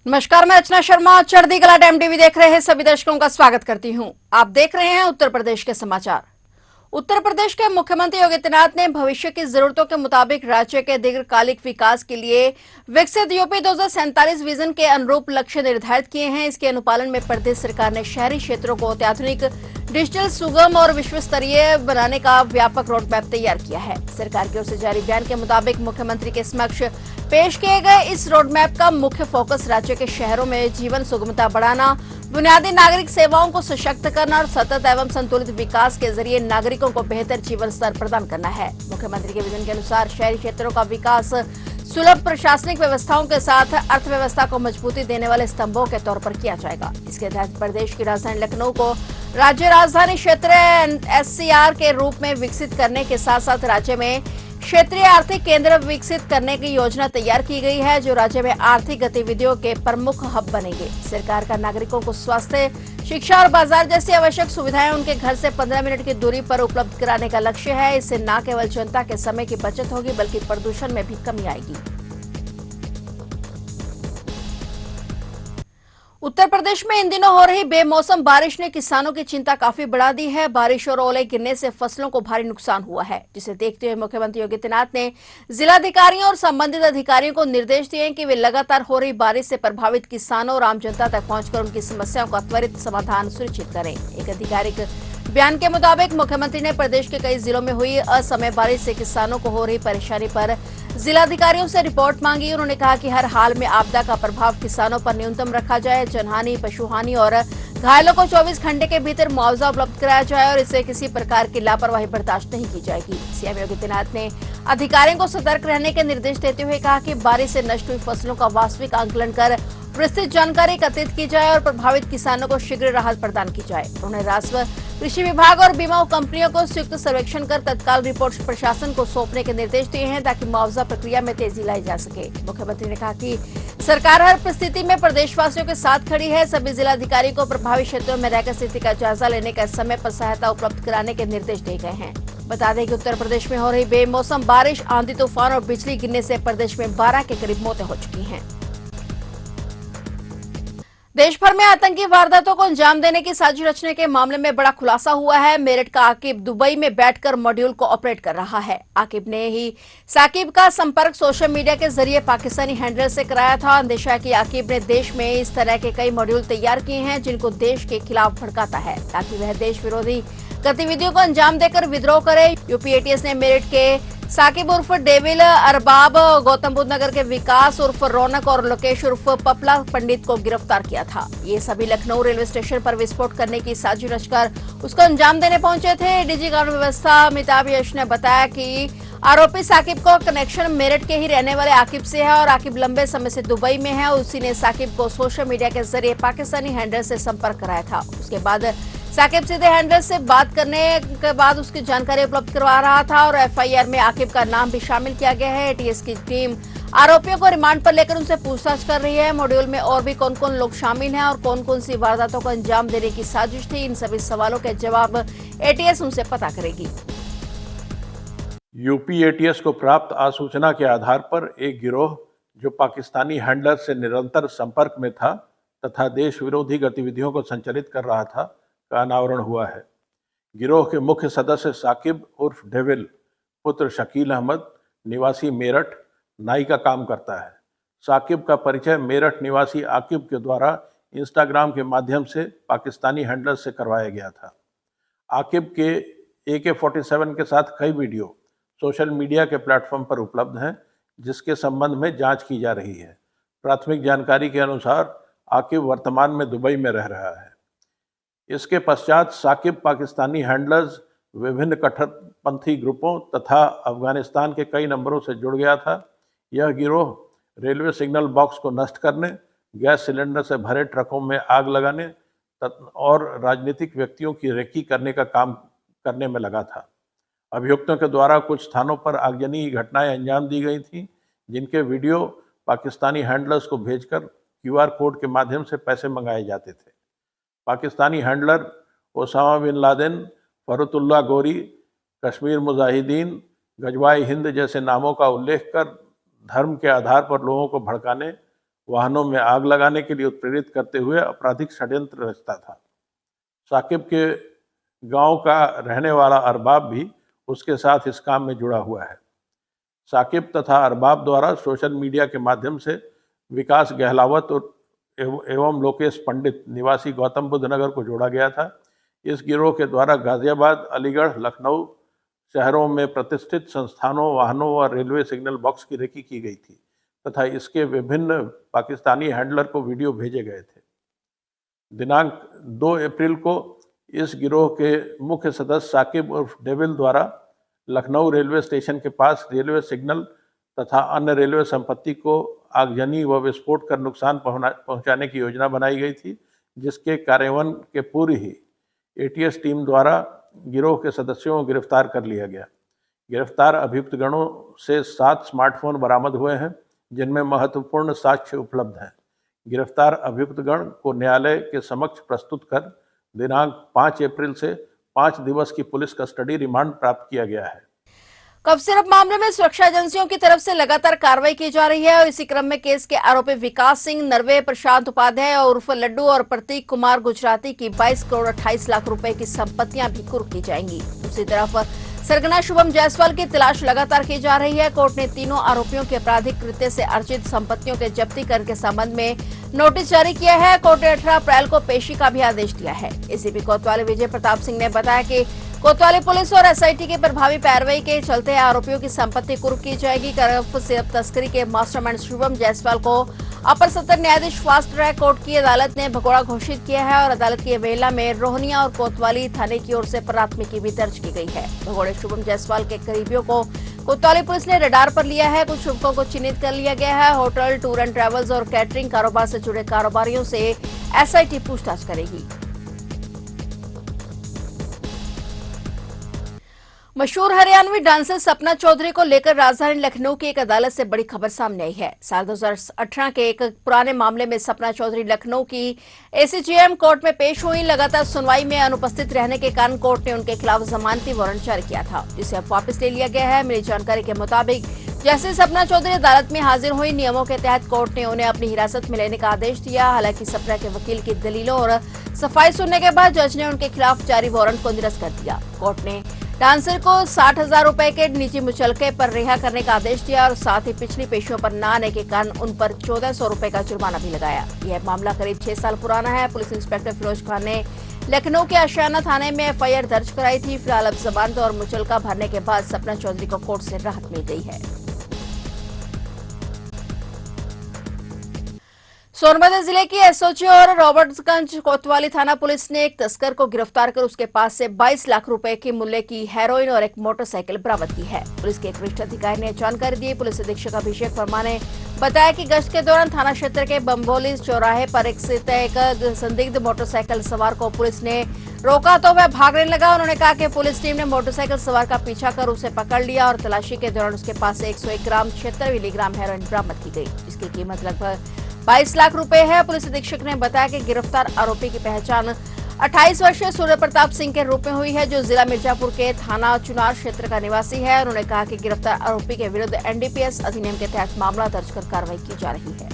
नमस्कार, मैं रचना शर्मा चढ़ती कला टाइम टीवी देख रहे हैं सभी दर्शकों का स्वागत करती हूं। आप देख रहे हैं उत्तर प्रदेश के समाचार। उत्तर प्रदेश के मुख्यमंत्री योगी आदित्यनाथ ने भविष्य की जरूरतों के मुताबिक राज्य के दीर्घकालिक विकास के लिए विकसित यूपी 2047 विजन के अनुरूप लक्ष्य निर्धारित किए हैं। इसके अनुपालन में प्रदेश सरकार ने शहरी क्षेत्रों को अत्याधुनिक, डिजिटल, सुगम और विश्व स्तरीय बनाने का व्यापक रोड मैप तैयार किया है। सरकार की ओर से जारी बयान के मुताबिक मुख्यमंत्री के समक्ष पेश किए गए इस रोड मैप का मुख्य फोकस राज्य के शहरों में जीवन सुगमता बढ़ाना, बुनियादी नागरिक सेवाओं को सशक्त करना और सतत एवं संतुलित विकास के जरिए नागरिकों को बेहतर जीवन स्तर प्रदान करना है। मुख्यमंत्री के विजन के अनुसार शहरी क्षेत्रों का विकास सुलभ प्रशासनिक व्यवस्थाओं के साथ अर्थव्यवस्था को मजबूती देने वाले स्तंभों के तौर पर किया जाएगा। इसके तहत प्रदेश की राजधानी लखनऊ को राज्य राजधानी क्षेत्र SCR के रूप में विकसित करने के साथ साथ राज्य में क्षेत्रीय आर्थिक केंद्र विकसित करने की योजना तैयार की गई है, जो राज्य में आर्थिक गतिविधियों के प्रमुख हब बनेंगे। सरकार का नागरिकों को स्वास्थ्य, शिक्षा और बाजार जैसी आवश्यक सुविधाएं उनके घर से 15 मिनट की दूरी पर उपलब्ध कराने का लक्ष्य है। इससे न केवल जनता के समय की बचत होगी बल्कि प्रदूषण में भी कमी आएगी। उत्तर प्रदेश में इन दिनों हो रही बेमौसम बारिश ने किसानों की चिंता काफी बढ़ा दी है। बारिश और ओले गिरने से फसलों को भारी नुकसान हुआ है, जिसे देखते हुए मुख्यमंत्री योगी आदित्यनाथ ने जिलाधिकारियों और संबंधित अधिकारियों को निर्देश दिए कि वे लगातार हो रही बारिश से प्रभावित किसानों और आम जनता तक पहुंचकर उनकी समस्याओं का त्वरित समाधान सुनिश्चित करें। एक आधिकारिक बयान के मुताबिक मुख्यमंत्री ने प्रदेश के कई जिलों में हुई असमय बारिश से किसानों को हो रही परेशानी पर जिलाधिकारियों से रिपोर्ट मांगी। उन्होंने कहा कि हर हाल में आपदा का प्रभाव किसानों पर न्यूनतम रखा जाए, जनहानि, पशुहानि और घायलों को 24 घंटे के भीतर मुआवजा उपलब्ध कराया जाए और इससे किसी प्रकार की लापरवाही बर्दाश्त नहीं की जाएगी। सीएम योगी आदित्यनाथ ने अधिकारियों को सतर्क रहने के निर्देश देते हुए कहा कि बारिश से नष्ट हुई फसलों का वास्तविक आंकलन कर विस्तृत जानकारी एकत्रित की जाए और प्रभावित किसानों को शीघ्र राहत प्रदान की जाए। उन्होंने राजस्व, कृषि विभाग और बीमा कंपनियों को संयुक्त सर्वेक्षण कर तत्काल रिपोर्ट प्रशासन को सौंपने के निर्देश दिए हैं ताकि मुआवजा प्रक्रिया में तेजी लाई जा सके। मुख्यमंत्री ने कहा कि सरकार हर परिस्थिति में प्रदेशवासियों के साथ खड़ी है। सभी जिलाधिकारी को प्रभावित क्षेत्रों में रहकर स्थिति का जायजा लेने का समय पर सहायता उपलब्ध कराने के निर्देश दिए गए हैं। बता दें कि उत्तर प्रदेश में हो रही बेमौसम बारिश, आंधी तूफान और बिजली गिरने से प्रदेश में 12 के करीब मौतें हो चुकी हैं। देश भर में आतंकी वारदातों को अंजाम देने की साजिश रचने के मामले में बड़ा खुलासा हुआ है। मेरठ का आकिब दुबई में बैठकर मॉड्यूल को ऑपरेट कर रहा है। आकिब ने ही साकिब का संपर्क सोशल मीडिया के जरिए पाकिस्तानी हैंडलर से कराया था। अंदेशा है कि आकिब ने देश में इस तरह के कई मॉड्यूल तैयार किए हैं जिनको देश के खिलाफ भड़काता है ताकि वह देश विरोधी गतिविधियों को अंजाम देकर विद्रोह करे। यूपी ATS ने मेरठ के साकिब उर्फ डेविल, अरबाब, गौतम बुद्ध नगर के विकास उर्फ रौनक और लोकेश उर्फ पपला पंडित को गिरफ्तार किया था। ये सभी लखनऊ रेलवे स्टेशन पर विस्फोट करने की साजिश रचकर उसको अंजाम देने पहुंचे थे। डीजी कानून व्यवस्था अमिताभ यश ने बताया कि आरोपी साकिब को कनेक्शन मेरठ के ही रहने वाले आकिब से है और आकिब लंबे समय से दुबई में है। उसी ने साकिब को सोशल मीडिया के जरिए पाकिस्तानी हैंडलर से संपर्क कराया था। उसके बाद साकिब सीधे हैंडलर से बात करने के बाद उसकी जानकारी उपलब्ध करवा रहा था और FIR में आकिब का नाम भी शामिल किया गया है। ATS की टीम आरोपियों को रिमांड पर लेकर उनसे पूछताछ कर रही है। मॉड्यूल में और भी कौन कौन लोग शामिल हैं और कौन कौन सी वारदातों को अंजाम देने की साजिश थी, इन सभी सवालों के जवाब ATS उनसे पता करेगी। यूपी ATS को प्राप्त आसूचना के आधार पर एक गिरोह जो पाकिस्तानी हैंडलर से निरंतर संपर्क में था तथा देश विरोधी गतिविधियों को संचालित कर रहा था का अनावरण हुआ है। गिरोह के मुख्य सदस्य साकिब उर्फ डेविल पुत्र शकील अहमद निवासी मेरठ नाई का काम करता है। साकिब का परिचय मेरठ निवासी आकिब के द्वारा इंस्टाग्राम के माध्यम से पाकिस्तानी हैंडलर से करवाया गया था। आकिब के AK-47 के साथ कई वीडियो सोशल मीडिया के प्लेटफॉर्म पर उपलब्ध हैं, जिसके संबंध में जांच की जा रही है। प्राथमिक जानकारी के अनुसार आकिब वर्तमान में दुबई में रह रहा है। इसके पश्चात साकिब पाकिस्तानी हैंडलर्स, विभिन्न कट्टरपंथी ग्रुपों तथा अफगानिस्तान के कई नंबरों से जुड़ गया था। यह गिरोह रेलवे सिग्नल बॉक्स को नष्ट करने, गैस सिलेंडर से भरे ट्रकों में आग लगाने और राजनीतिक व्यक्तियों की रेकी करने का काम करने में लगा था। अभियुक्तों के द्वारा कुछ स्थानों पर आगजनी घटनाएं अंजाम दी गई थीं, जिनके वीडियो पाकिस्तानी हैंडलर्स को भेजकर QR कोड के माध्यम से पैसे मंगाए जाते थे। Pakistani handler Osama bin Laden, Farhatullah Ghori, Kashmir Mujahideen, गजवाए Hind जैसे नामों का उल्लेख कर धर्म के आधार पर लोगों को भड़काने वाहनों में आग लगाने के लिए उत्प्रेरित करते हुए आपराधिक षड्यंत्र रचता था। साकिब के गांव का रहने वाला अरबाब भी उसके साथ इस काम में जुड़ा हुआ है। साकिब तथा अरबाब द्वारा सोशल मीडिया के माध्यम से विकास गहलावत और एवं लोकेश पंडित निवासी गौतम बुद्ध नगर को जोड़ा गया था। इस गिरोह के द्वारा गाजियाबाद, अलीगढ़, लखनऊ शहरों में प्रतिष्ठित संस्थानों, वाहनों व रेलवे सिग्नल बॉक्स की रेकी की गई थी तथा इसके विभिन्न पाकिस्तानी हैंडलर को वीडियो भेजे गए थे। दिनांक 2 अप्रैल को इस गिरोह के मुख्य सदस्य साकिब उर्फ डेविल द्वारा लखनऊ रेलवे स्टेशन के पास रेलवे सिग्नल तथा अन्य रेलवे संपत्ति को आगजनी व विस्फोट कर नुकसान पहुंचाने की योजना बनाई गई थी, जिसके कार्यान्वयन के पूर्व ही एटीएस टीम द्वारा गिरोह के सदस्यों को गिरफ्तार कर लिया गया। गिरफ्तार अभियुक्तगणों से 7 स्मार्टफोन बरामद हुए हैं, जिनमें महत्वपूर्ण साक्ष्य उपलब्ध हैं। गिरफ्तार अभियुक्तगण को न्यायालय के समक्ष प्रस्तुत कर दिनांक 5 अप्रैल से 5 दिवस की पुलिस कस्टडी रिमांड प्राप्त किया गया है। कफ सिरप मामले में सुरक्षा एजेंसियों की तरफ से लगातार कार्रवाई की जा रही है और इसी क्रम में केस के आरोपी विकास सिंह नरवे, प्रशांत उपाध्याय और उर्फ लड्डू और प्रतीक कुमार गुजराती की 22 करोड़ 28 लाख रुपए की संपत्तियां भी कुर्क की जाएंगी। दूसरी तरफ सरगना शुभम जायसवाल की तलाश लगातार की जा रही है। कोर्ट ने तीनों आरोपियों के आपराधिक कृत्य से अर्जित संपत्तियों के जब्तीकरण के संबंध में नोटिस जारी किया है। कोर्ट ने 18 अप्रैल को पेशी का भी आदेश दिया है। एसीपी कोतवाली विजय प्रताप सिंह ने बताया कि कोतवाली पुलिस और एसआईटी की प्रभावी पैरवी के चलते आरोपियों की संपत्ति कुर्क की जाएगी। कफ सिरप तस्करी के मास्टरमाइंड शुभम जायसवाल को अपर सत्र न्यायाधीश फास्ट ट्रैक कोर्ट की अदालत ने भगोड़ा घोषित किया है और अदालत की अवहेलना में रोहनिया और कोतवाली थाने की ओर से प्राथमिकी भी दर्ज की गई है। भगोड़े शुभम जायसवाल के करीबियों को कोतवाली पुलिस ने रडार पर लिया है। कुछ युवकों को चिन्हित कर लिया गया है। होटल, टूर एंड ट्रेवल्स और कैटरिंग कारोबार से जुड़े कारोबारियों से एसआईटी पूछताछ करेगी। मशहूर हरियाणवी डांसर सपना चौधरी को लेकर राजधानी लखनऊ की एक अदालत से बड़ी खबर सामने आई है। साल 2018 के एक पुराने मामले में सपना चौधरी लखनऊ की एसीजेएम कोर्ट में पेश हुई। लगातार सुनवाई में अनुपस्थित रहने के कारण कोर्ट ने उनके खिलाफ जमानती वारंट जारी किया था, जिसे अब वापस ले लिया गया है। मिली जानकारी के मुताबिक जैसे सपना चौधरी अदालत में हाजिर हुई, नियमों के तहत कोर्ट ने उन्हें अपनी हिरासत में लेने का आदेश दिया। हालांकि सपना के वकील की दलीलों और सफाई सुनने के बाद जज ने उनके खिलाफ जारी वारंट को निरस्त कर दिया। कोर्ट ने डांसर को 60,000 रुपए के निजी मुचलके पर रिहा करने का आदेश दिया और साथ ही पिछली पेशियों पर न आने के कारण उन पर 1400 रुपए का जुर्माना भी लगाया। यह मामला करीब 6 साल पुराना है। पुलिस इंस्पेक्टर फिरोज खान ने लखनऊ के आशियाना थाने में एफआईआर दर्ज कराई थी। फिलहाल अब जमानत और मुचलका भरने के बाद सपना चौधरी को कोर्ट से राहत मिल गई है। सोनभद्र जिले की एसओजी और रॉबर्ट्सगंज कोतवाली थाना पुलिस ने एक तस्कर को गिरफ्तार कर उसके पास से 22 लाख रुपए की मूल्य की हेरोइन और एक मोटरसाइकिल बरामद की है। पुलिस के एक वरिष्ठ अधिकारी ने जानकारी दी। पुलिस अधीक्षक अभिषेक वर्मा ने बताया कि गश्त के दौरान थाना क्षेत्र के बम्बोली चौराहे पर स्थित एक संदिग्ध मोटरसाइकिल सवार को पुलिस ने रोका तो वह भागने लगा। उन्होंने कहा कि पुलिस टीम ने मोटरसाइकिल सवार का पीछा कर उसे पकड़ लिया और तलाशी के दौरान उसके पास से 101 ग्राम 76 मिलीग्राम हेरोइन बरामद की गई, जिसकी कीमत लगभग 22 लाख रुपए है। पुलिस अधीक्षक ने बताया कि गिरफ्तार आरोपी की पहचान 28 वर्षीय सूर्य प्रताप सिंह के रूप में हुई है, जो जिला मिर्जापुर के थाना चुनार क्षेत्र का निवासी है। उन्होंने कहा कि गिरफ्तार आरोपी के विरुद्ध एनडीपीएस अधिनियम के तहत मामला दर्ज कर कार्रवाई की जा रही है।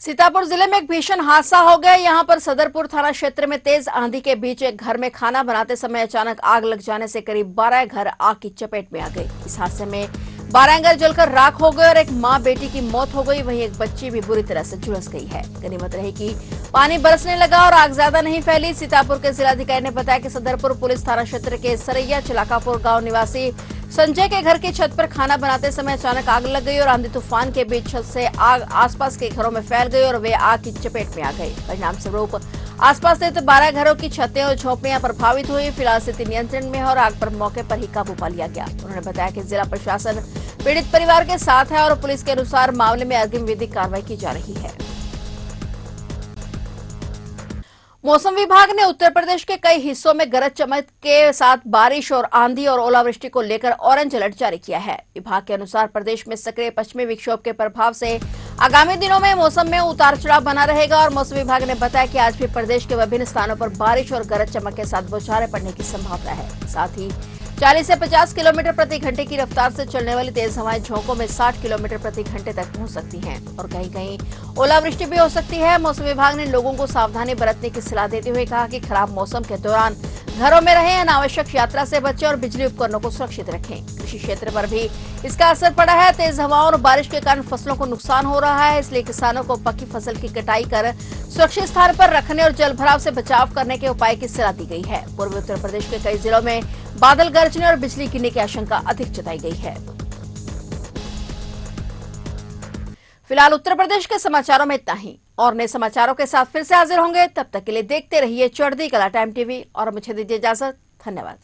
सीतापुर जिले में एक भीषण हादसा हो गया। यहां पर सदरपुर थाना क्षेत्र में तेज आंधी के बीच एक घर में खाना बनाते समय अचानक आग लग जाने से करीब 12 घर आग की चपेट में आ गए। इस हादसे में 12 घर जलकर राख हो गए और एक मां बेटी की मौत हो गई। वहीं एक बच्ची भी बुरी तरह से झुलस गई है। गनीमत रही कि पानी बरसने लगा और आग ज्यादा नहीं फैली। सीतापुर के जिलाधिकारी ने बताया कि सदरपुर पुलिस थाना क्षेत्र के सरैया चलाकापुर गांव निवासी संजय के घर की छत पर खाना बनाते समय अचानक आग लग गई और आंधी तूफान के बीच छत से आग आसपास के घरों में फैल गई और वे आग की चपेट में आ गए। परिणाम स्वरूप आसपास स्थित 12 घरों की छतें और झोपड़ियां प्रभावित हुई। फिलहाल स्थिति नियंत्रण में है और आग पर मौके पर ही काबू पा लिया गया। उन्होंने बताया कि जिला प्रशासन पीड़ित परिवार के साथ है और पुलिस के अनुसार मामले में अग्रिम विधिक कार्रवाई की जा रही है। मौसम विभाग ने उत्तर प्रदेश के कई हिस्सों में गरज चमक के साथ बारिश और आंधी और ओलावृष्टि को लेकर ऑरेंज अलर्ट जारी किया है। विभाग के अनुसार प्रदेश में सक्रिय पश्चिमी विक्षोभ के प्रभाव से आगामी दिनों में मौसम में उतार चढ़ाव बना रहेगा और मौसम विभाग ने बताया कि आज भी प्रदेश के विभिन्न स्थानों पर बारिश और गरज चमक के साथ बौछारें पड़ने की संभावना है। साथ ही 40 से 50 किलोमीटर प्रति घंटे की रफ्तार से चलने वाली तेज हवाएं झोंकों में 60 किलोमीटर प्रति घंटे तक पहुंच सकती हैं और कहीं कहीं ओलावृष्टि भी हो सकती है। मौसम विभाग ने लोगों को सावधानी बरतने की सलाह देते हुए कहा कि खराब मौसम के दौरान घरों में रहें, अनावश्यक यात्रा से बचें और बिजली उपकरणों को सुरक्षित रखें। कृषि क्षेत्र पर भी इसका असर पड़ा है। तेज हवाओं और बारिश के कारण फसलों को नुकसान हो रहा है, इसलिए किसानों को पक्की फसल की कटाई कर सुरक्षित स्थान पर रखने और जल भराव से बचाव करने के उपाय की सलाह दी गई है। पूर्वी उत्तर प्रदेश के कई जिलों में बादल गरजने और बिजली गिरने की आशंका अधिक जताई गई है। फिलहाल उत्तर प्रदेश के समाचारों में इतना ही और नए समाचारों के साथ फिर से हाजिर होंगे। तब तक के लिए देखते रहिए चढ़ती कला टाइम टीवी और मुझे दीजिए इजाजत। धन्यवाद।